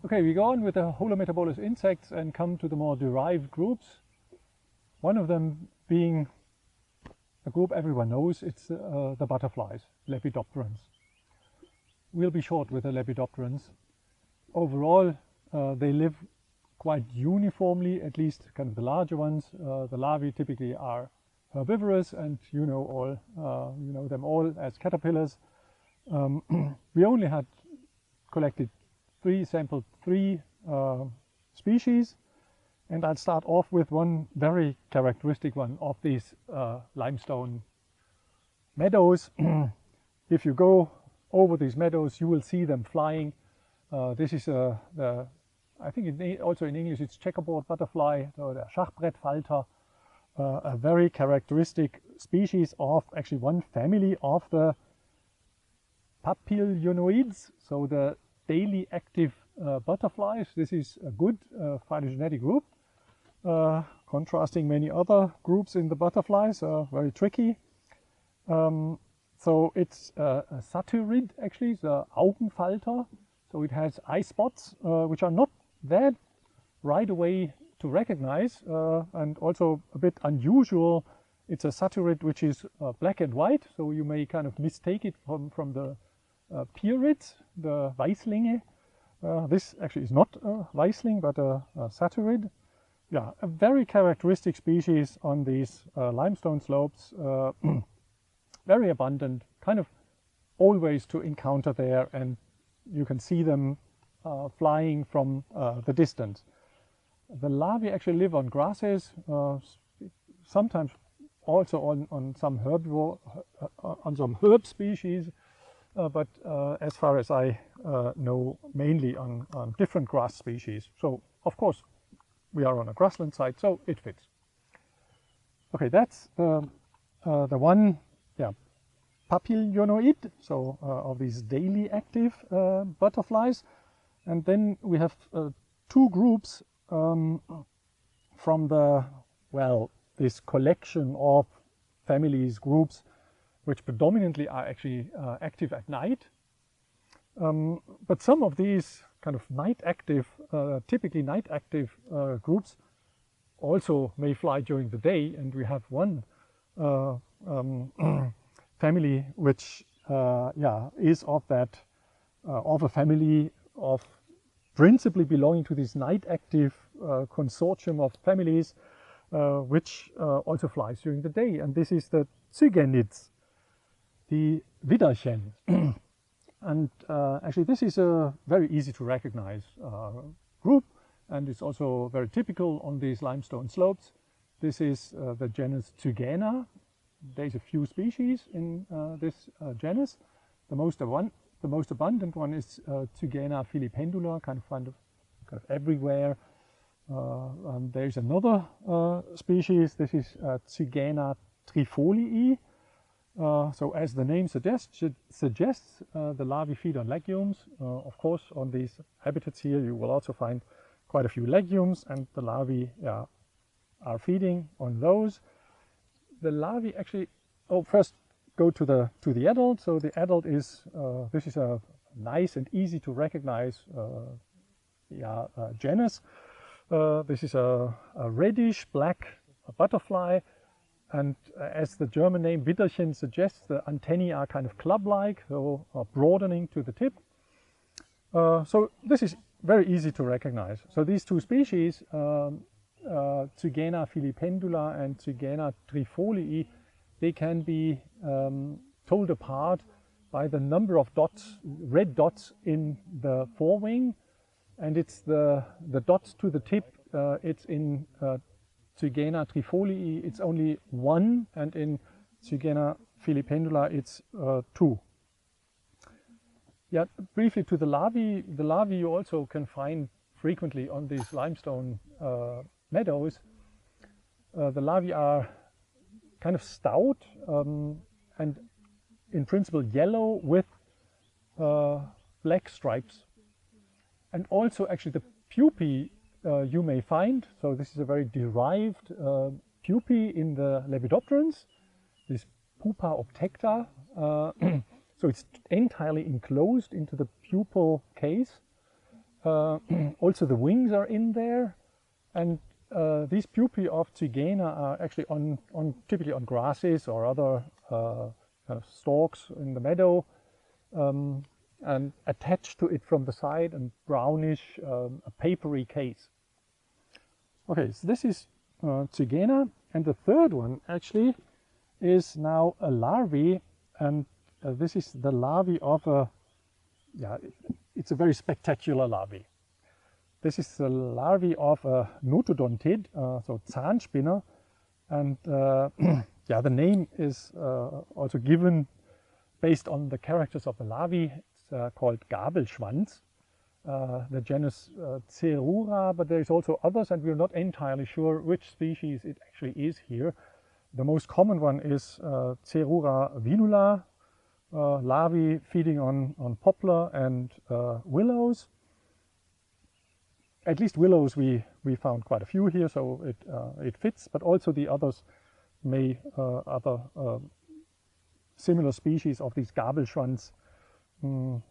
Okay, we go on with the holometabolous insects and come to the more derived groups. One of them being a group everyone knows, it's the butterflies, Lepidopterans. We'll be short with the Lepidopterans. Overall, they live quite uniformly, at least kind of the larger ones. The larvae typically are herbivorous, and you know them all as caterpillars. We only had sampled three species, and I'll start off with one very characteristic one of these limestone meadows. If you go over these meadows, you will see them flying. This is I think also in English it's checkerboard butterfly, or the Schachbrettfalter, a very characteristic species of actually one family of the papilionoids, so the daily active butterflies. This is a good phylogenetic group, contrasting many other groups in the butterflies, very tricky. So it's a satyrid, actually, the Augenfalter. So it has eye spots, which are not that right away to recognize, and also a bit unusual. It's a satyrid which is black and white, so you may kind of mistake it from the Pierids, the Weißlinge. This actually is not a Weißling, but a satyrid. Yeah, a very characteristic species on these limestone slopes. Very abundant, kind of always to encounter there, and you can see them flying from the distance. The larvae actually live on grasses, sometimes also on some herbivore, on some herb species, but as far as I know, mainly on different grass species. So of course we are on a grassland site, so it fits. Okay, that's the one, yeah, papilionoid, so of these daily active butterflies. And then we have two groups from the, well, this collection of families, groups, which predominantly are actually active at night. But some of these kind of night active, typically night active groups also may fly during the day, and we have one family which is of that, of a family of principally belonging to this night active consortium of families, which also flies during the day, and this is the Zygenids, the Widderchen. And actually this is a very easy to recognize group, and it's also very typical on these limestone slopes. This is the genus Zygena. There's a few species in this genus. The most abundant one is Zygena filipendula, kind of everywhere. There's another species. This is Zygena trifolii. So as the name suggests, the larvae feed on legumes. Of course, on these habitats here, you will also find quite a few legumes, and the larvae are feeding on those. The larvae actually, first go to the adult. So the adult is, this is a nice and easy to recognize genus. This is a reddish black butterfly, and as the German name Widderchen suggests, the antennae are kind of club-like, so broadening to the tip. So this is very easy to recognize. So these two species, Zygena filipendula and Zygena trifolii, they can be told apart by the number of dots, red dots in the forewing, and it's the dots to the tip. It's in Zygena trifolii it's only one, and in Zygena filipendula it's two. Yeah, briefly to the larvae. The larvae you also can find frequently on these limestone meadows. The larvae are kind of stout and in principle yellow with black stripes. And also actually the pupae you may find, so this is a very derived pupae in the Lepidopterans, this pupa obtecta. So it's entirely enclosed into the pupal case. Also the wings are in there, and these pupae of Zygena are actually typically on grasses or other kind of stalks in the meadow, and attached to it from the side and brownish, a papery case. Okay, so this is Zygena, and the third one actually is now a larvae, and this is the larvae of a, it's a very spectacular larvae. This is the larvae of a notodontid, so Zahnspinner, and yeah, the name is also given based on the characters of the larvae. It's called Gabelschwanz, the genus Cerura, but there is also others, and we're not entirely sure which species it actually is here. The most common one is Cerura vinula, larvae feeding on poplar and willows. At least willows we found quite a few here, so it fits, but also the others other similar species of these Gabelschwanz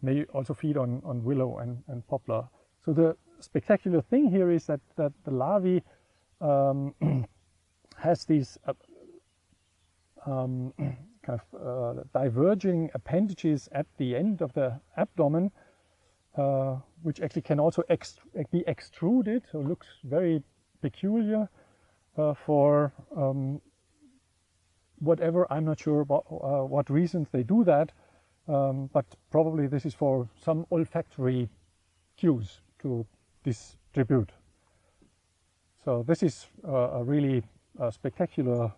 may also feed on willow and poplar. So the spectacular thing here is that the larvae has these kind of diverging appendages at the end of the abdomen, which actually can also be extruded, so looks very peculiar for whatever, I'm not sure what reasons they do that, but probably this is for some olfactory cues to distribute. So this is a really spectacular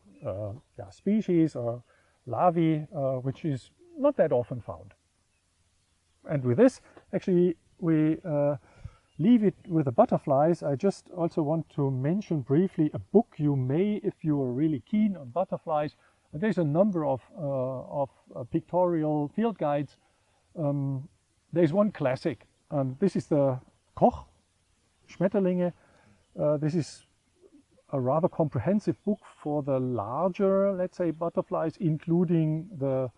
species or larvae, which is not that often found. And with this, actually, we leave it with the butterflies. I just also want to mention briefly a book you may, if you are really keen on butterflies. There's a number of pictorial field guides. There's one classic, and this is the Koch, Schmetterlinge. This is a rather comprehensive book for the larger, let's say, butterflies, including the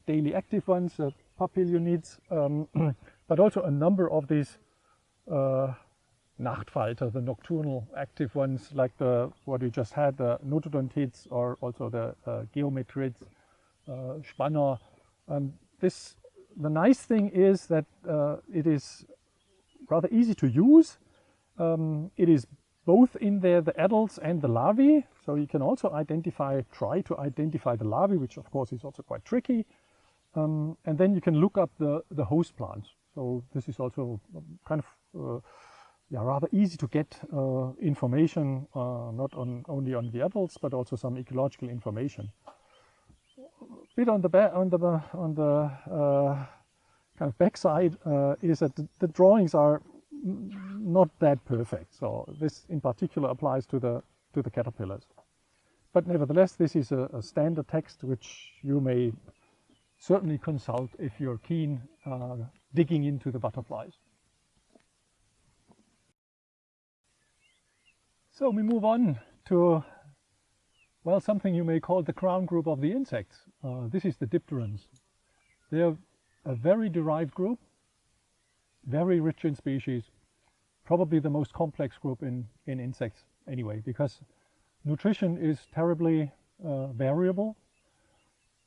daily active ones, the papilionids, but also a number of these Nachtfalter, the nocturnal active ones, like what we just had, the notodontids, or also the geometrids, Spanner. And the nice thing is that it is rather easy to use. It is both in there, the adults and the larvae, so you can also try to identify the larvae, which of course is also quite tricky. And then you can look up the host plants. So this is also kind of rather easy to get information, not only on the adults, but also some ecological information. A bit on the kind of backside is that the drawings are not that perfect. So this in particular applies to the caterpillars. But nevertheless, this is a standard text which you may certainly consult if you're keen digging into the butterflies. So we move on to, well, something you may call the crown group of the insects. This is the dipterans. They're a very derived group, very rich in species, probably the most complex group in insects anyway, because nutrition is terribly variable.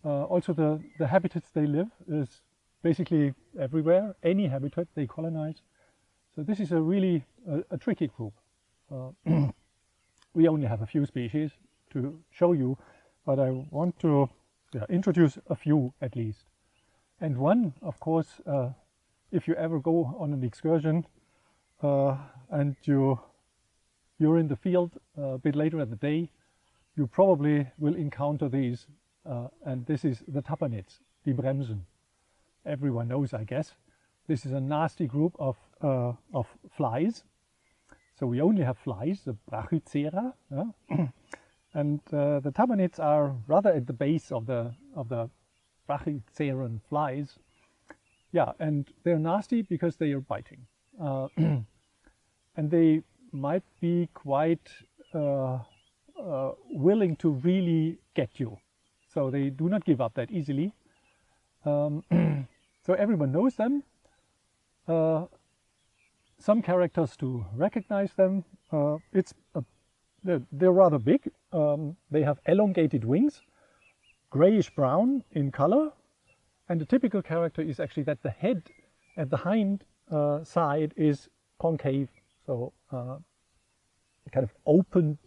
Also the habitats they live is basically everywhere, any habitat they colonize. So this is a really a tricky group. We only have a few species to show you, but I want to introduce a few at least. And one, of course, if you ever go on an excursion and you're in the field a bit later in the day, you probably will encounter these, and this is the Tappernitz, die Bremsen. Everyone knows, I guess. This is a nasty group of flies. So we only have flies, the Brachycera, and the Tappernitz are rather at the base of the Brachyceran flies. Yeah, and they're nasty because they are biting, and they might be quite willing to really get you. So they do not give up that easily. So everyone knows them. some characters to recognize them. They're rather big. They have elongated wings, grayish brown in color, and the typical character is actually that the head at the hind side is concave, so kind of open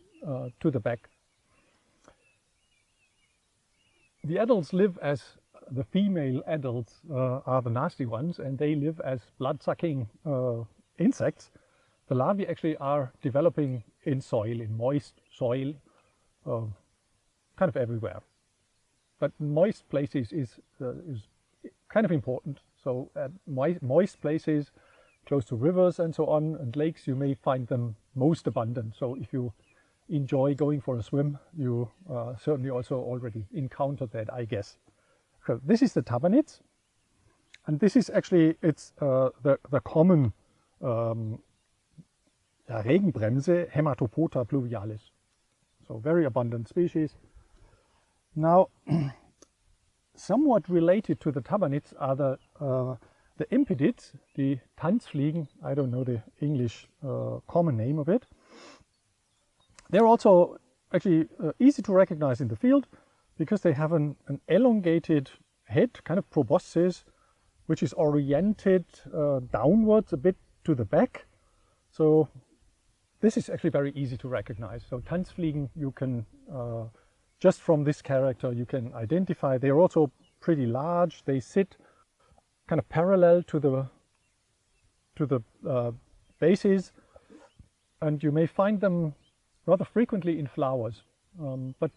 to the back. The adults live as, the female adults are the nasty ones, and they live as blood-sucking insects. The larvae actually are developing in soil, in moist soil, kind of everywhere. But moist places is kind of important. So at moist places, close to rivers and so on, and lakes, you may find them most abundant. So if you enjoy going for a swim, you certainly also already encountered that, I guess. So this is the tabanids, and this is actually, it's the common Regenbremse, Hematopoda pluvialis. So very abundant species. Now, somewhat related to the tabanids are the impedids, the Tanzfliegen. I don't know the English common name of it. They're also actually easy to recognize in the field because they have an elongated head, kind of proboscis, which is oriented downwards a bit to the back. So this is actually very easy to recognize. So Tanzfliegen, you can, just from this character, you can identify. They're also pretty large. They sit kind of parallel to the bases, and you may find them rather frequently in flowers. But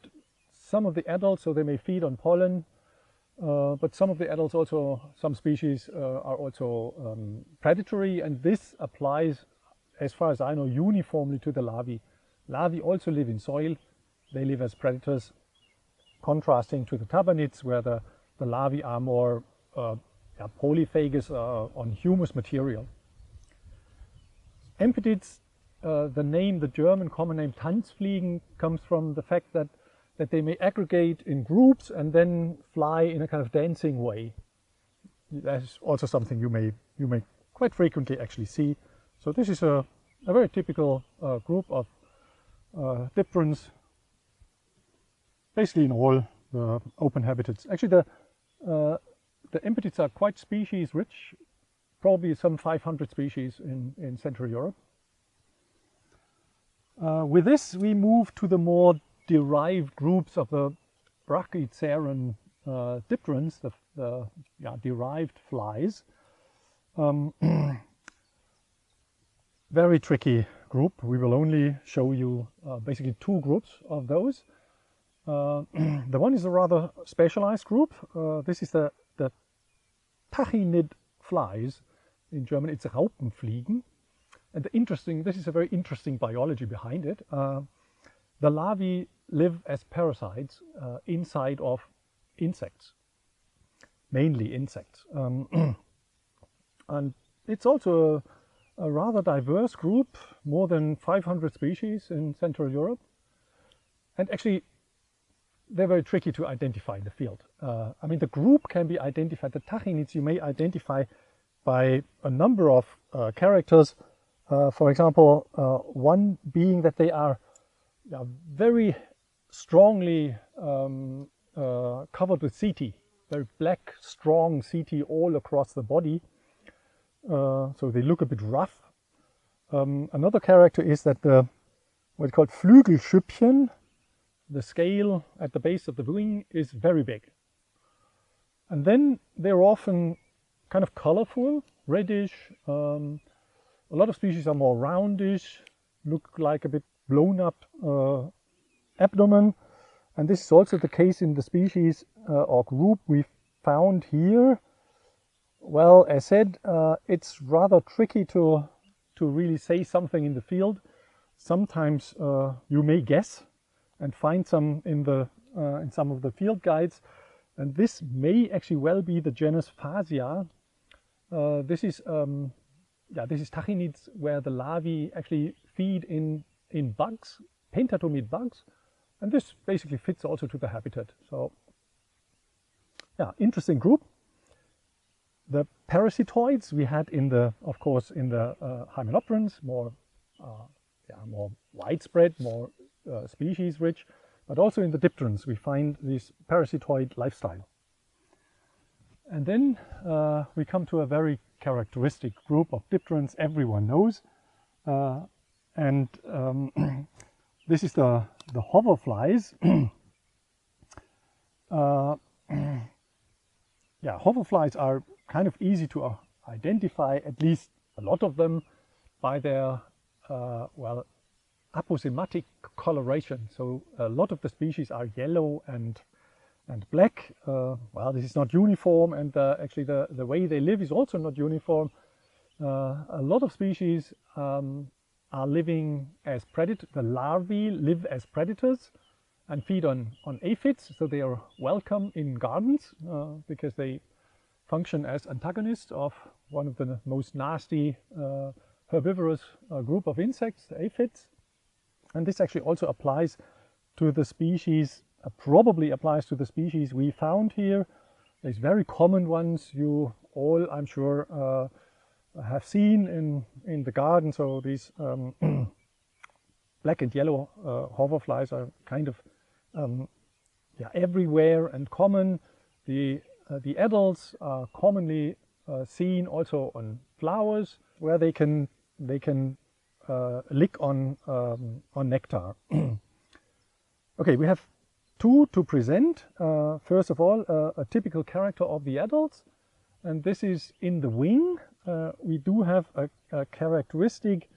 some of the adults, so they may feed on pollen, but some of the adults also, some species are also predatory, and this applies, as far as I know, uniformly to the larvae. Larvae also live in soil. They live as predators, contrasting to the tabanids, where the larvae are more polyphagous on humus material. Impedids, the German common name Tanzfliegen comes from the fact that they may aggregate in groups and then fly in a kind of dancing way. That's also something you may quite frequently actually see. So this is a very typical group of dipterans, basically in all the open habitats. Actually, the impedids are quite species rich, probably some 500 species in Central Europe. With this, we move to the more derived groups of the brachyceran dipterans, the derived flies. Very tricky group. We will only show you basically two groups of those. The one is a rather specialized group. This is the Tachinid flies. In German, it's Raupenfliegen. And this is a very interesting biology behind it. The larvae live as parasites inside of insects, mainly insects. And it's also a rather diverse group, more than 500 species in Central Europe. And actually, they're very tricky to identify in the field. I mean, the group can be identified. The tachinids you may identify by a number of characters. For example, one being that they are very strongly covered with setae, very black, strong setae all across the body. So they look a bit rough. Another character is that what's called Flügelschüppchen, the scale at the base of the wing, is very big. And then they're often kind of colorful, reddish. A lot of species are more roundish, look like a bit blown up abdomen. And this is also the case in the species or group we found here. Well, as said, it's rather tricky to really say something in the field. Sometimes you may guess and find some in some of the field guides, and this may actually well be the genus Phasia. This is tachinids, where the larvae actually feed in bugs, pentatomid bugs, and this basically fits also to the habitat. So, yeah, interesting group. the parasitoids we had in the, of course, in the hymenopterans, more widespread, more species rich, but also in the dipterans we find this parasitoid lifestyle. And then we come to a very characteristic group of dipterans everyone knows, and this is the hoverflies. Yeah, hoverflies are kind of easy to identify, at least a lot of them, by their well, aposematic coloration. So a lot of the species are yellow and black. Well, this is not uniform, and actually the way they live is also not uniform. A lot of species are living as predators. The larvae live as predators and feed on aphids, so they are welcome in gardens because they function as antagonists of one of the most nasty herbivorous group of insects, the aphids. And this actually also applies to the species, probably applies to the species we found here. There's very common ones you all, I'm sure, have seen in the garden. So these black and yellow hoverflies are kind of everywhere and common. The adults are commonly seen also on flowers, where they can lick on nectar. Okay, we have two to present. First of all, a typical character of the adults, and this is in the wing. We do have a characteristic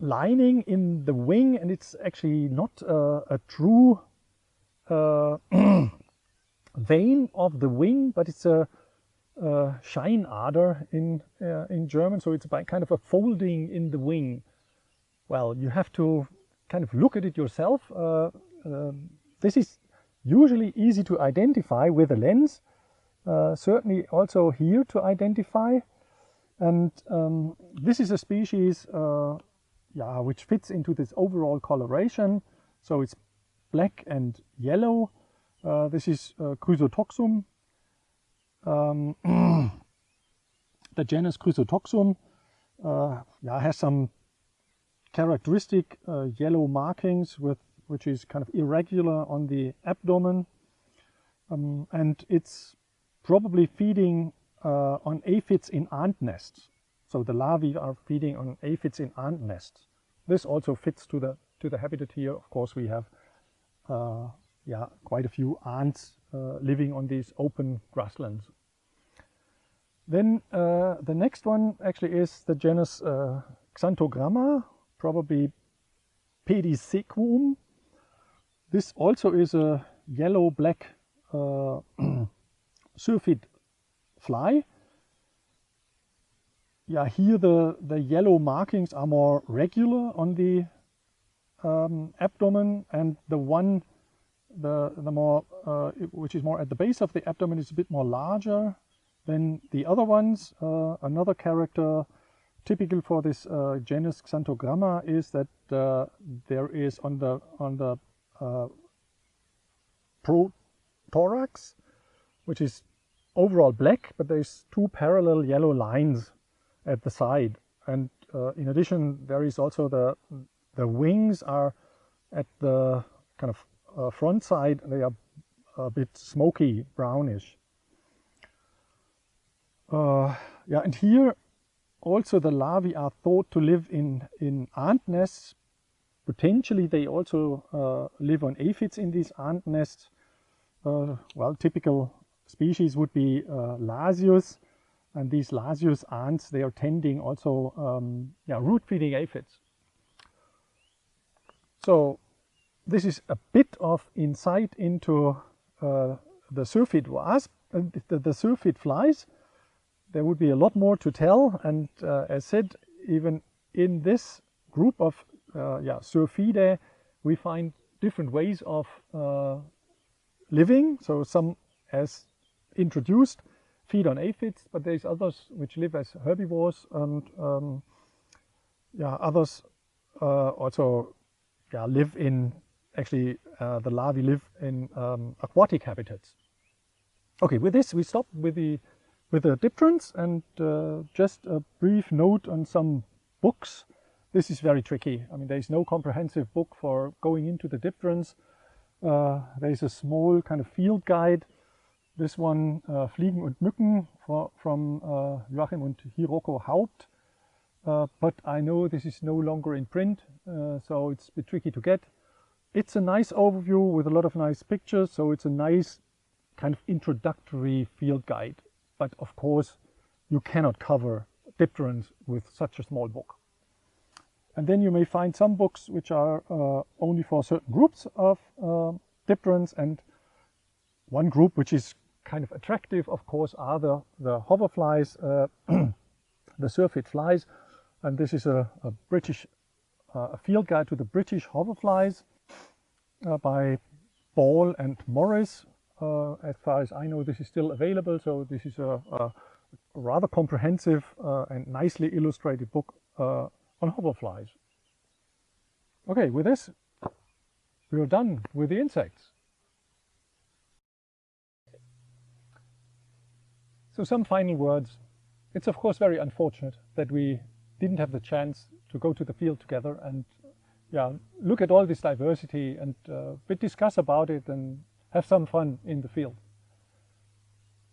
lining in the wing, and it's actually not a true vein of the wing, but it's a Scheinader in German, so it's by kind of a folding in the wing. Well, you have to kind of look at it yourself. This is usually easy to identify with a lens, certainly also here to identify. And this is a species which fits into this overall coloration. So it's black and yellow. This is Chrysotoxum. The genus Chrysotoxum has some characteristic yellow markings which is kind of irregular on the abdomen, and it's probably feeding on aphids in ant nests. So the larvae are feeding on aphids in ant nests. This also fits to the habitat here. Of course, we have quite a few ants living on these open grasslands. Then the next one actually is the genus Xanthogramma, probably Pedisequum. This also is a yellow-black syrphid fly. Yeah, here the yellow markings are more regular on the abdomen, and the one more which is more at the base of the abdomen is a bit more larger than the other ones. Another character typical for this genus Xanthogramma is that there is on the prothorax, which is overall black, but there's two parallel yellow lines at the side, and in addition there is also the wings are at the kind of front side, they are a bit smoky brownish. And here also the larvae are thought to live in ant nests. Potentially they also live on aphids in these ant nests. Well, typical species would be Lasius, and these Lasius ants, they are tending also root feeding aphids. So this is a bit of insight into the syrphid wasp and the syrphid flies. There would be a lot more to tell, and as said, even in this group of Syrphidae, we find different ways of living. So some, as introduced, feed on aphids, but there's others which live as herbivores, and others also live in actually the larvae live in aquatic habitats. Okay, with this we stop with the dipterans, and just a brief note on some books. This is very tricky. I mean, there is no comprehensive book for going into the dipterans. There is a small kind of field guide. This one, Fliegen und Mücken, from Joachim und Hiroko Haupt. But I know this is no longer in print, so it's a bit tricky to get. It's a nice overview with a lot of nice pictures, so it's a nice kind of introductory field guide. But of course, you cannot cover dipterans with such a small book. And then you may find some books which are only for certain groups of dipterans, and one group which is kind of attractive, of course, are the hoverflies, the syrphid flies. And this is a British field guide to the British hoverflies by Ball and Morris. As far as I know, this is still available, so this is a rather comprehensive and nicely illustrated book on hoverflies. Okay, with this, we are done with the insects. So some final words. It's of course very unfortunate that we didn't have the chance to go to the field together and look at all this diversity and discuss about it and have some fun in the field.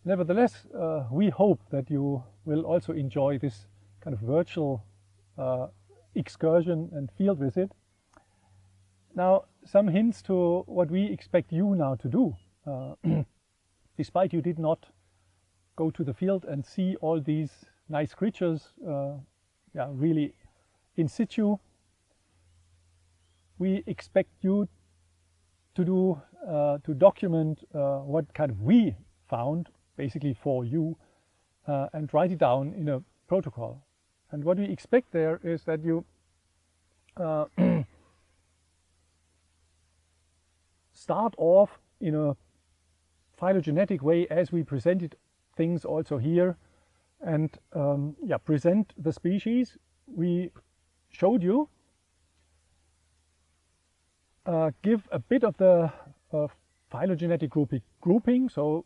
Nevertheless, we hope that you will also enjoy this kind of virtual excursion and field visit. Now, some hints to what we expect you now to do. Despite you did not go to the field and see all these nice creatures really in situ, we expect you to do to document what kind of we found basically for you and write it down in a protocol. And what we expect there is that you start off in a phylogenetic way as we presented things also here, and present the species we showed you, give a bit of the phylogenetic grouping. So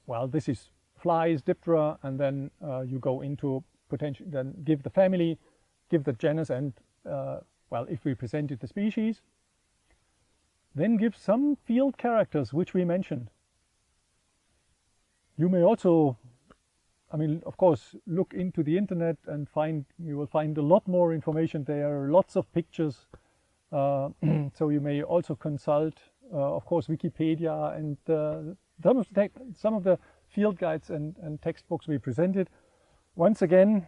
well, this is flies, diptera, and then you go into potential, then give the family, give the genus, and well, if we presented the species, then give some field characters which we mentioned. You may also, I mean, of course, look into the internet and you will find a lot more information there, lots of pictures. So you may also consult, of course, Wikipedia and some of the field guides and textbooks we presented. Once again,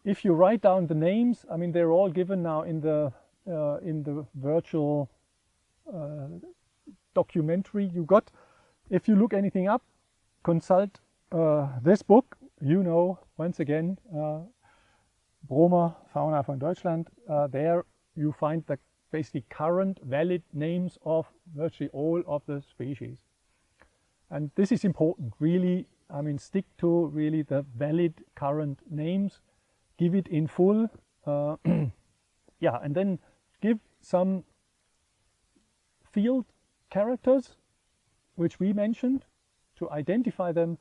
if you write down the names, I mean, they're all given now in the virtual documentary you got. If you look anything up, consult this book. You know, once again, Bromer, Fauna von Deutschland. There you find the basically current valid names of virtually all of the species. And this is important, really. I mean, stick to really the valid current names, give it in full, and then give some field characters which we mentioned to identify them,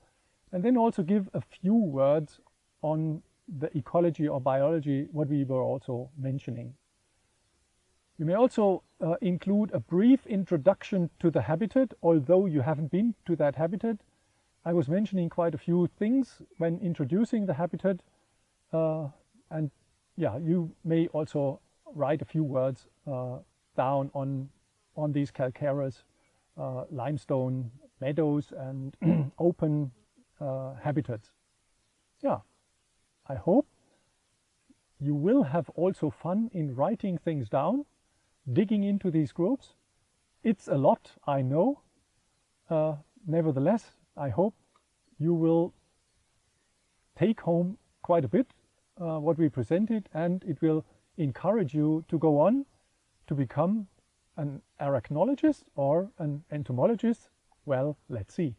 and then also give a few words on the ecology or biology, what we were also mentioning. You may also include a brief introduction to the habitat, although you haven't been to that habitat. I was mentioning quite a few things when introducing the habitat, and you may also write a few words down on these calcareous limestone meadows and open habitats. Yeah, I hope you will have also fun in writing things down, digging into these groups. It's a lot, I know. Nevertheless, I hope you will take home quite a bit what we presented, and it will encourage you to go on to become an arachnologist or an entomologist. Well, let's see.